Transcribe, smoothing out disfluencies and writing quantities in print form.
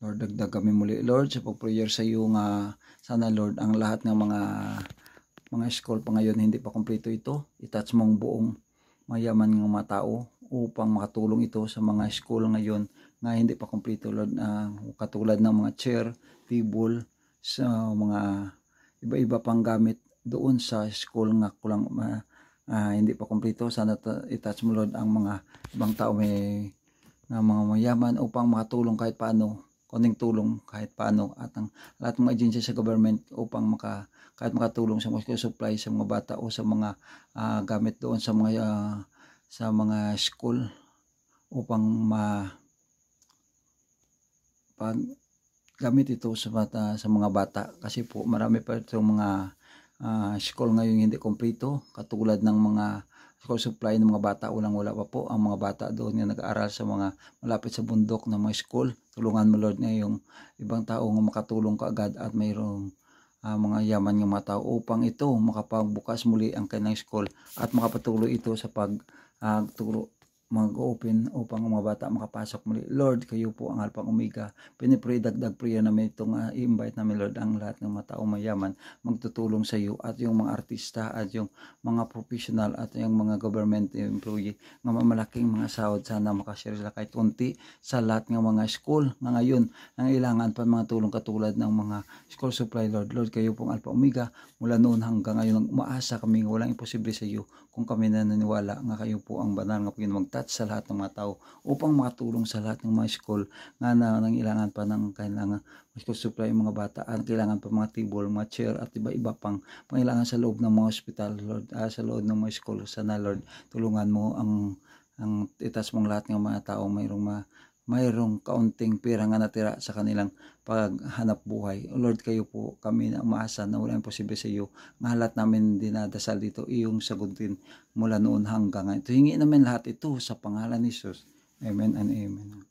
Lord, dagdag kami muli, Lord, sa pag-prayer sa iyo nga sana, Lord, ang lahat ng mga school pa ngayon hindi pa kumpleto ito. I-touch mong buong mayaman ng mga tao upang makatulong ito sa mga school ngayon nga hindi pa kumpleto, Lord, katulad ng mga chair, table, sa mga iba-iba pang gamit doon sa school nga kulang hindi pa kumpleto. Sana i-touch mo, Lord, ang mga ibang tao na mga mayaman upang makatulong kahit paano, konting tulong kahit paano, at ang lahat ng mga agency sa government upang kahit makatulong sa mga supply sa mga bata o sa mga gamit doon sa mga school upang pag gamit ito sa mga bata, kasi po marami pa itong mga school ngayon hindi kompleto, katulad ng mga school supply ng mga bata, wala pa po ang mga bata doon nga nag-aaral sa mga malapit sa bundok ng mga school. Tulungan mo, Lord, na yung ibang tao nga makatulong kaagad at mayroong mga yaman ng mga tao upang ito makapagbukas muli ang kanilang school at makapatuloy ito sa mag-open upang ang mga bata makapasok muli. Lord, kayo po ang Alpha Omega. Pinipray, dagdag prayer namin itong i-invite namin, Lord, ang lahat ng mga taong mayaman magtutulong sa iyo, at yung mga artista at yung mga professional at yung mga government employee ng malaking mga sahod, sana makashare sila kahit konti sa lahat ng mga school na ngayon nangailangan pa mga tulong katulad ng mga school supply, Lord. Lord, kayo pong Alpha Omega, mula noon hanggang ngayon umaasa kami nga walang imposible sa iyo kung kami naniniwala nga kayo po ang banal nga Panginoon sa lahat ng mga tao upang makatulong sa lahat ng mga school nga nangailangan pa ng kailangan school supply yung mga bata, at kailangan pa mga table, mga chair at iba-iba pang pangailangan sa loob ng mga hospital, Lord, sa loob ng mga school. Sana, Lord, tulungan mo ang itas mong lahat ng mga tao mayroong kaunting pera nga natira sa kanilang paghanap buhay. Lord, kayo po kami na umaasa na walang imposible sa iyo. Nga lahat namin dinadasal dito, iyong sagutin mula noon hanggang ngayon. Ito, hingi namin lahat ito sa pangalan ni Jesus. Amen and amen.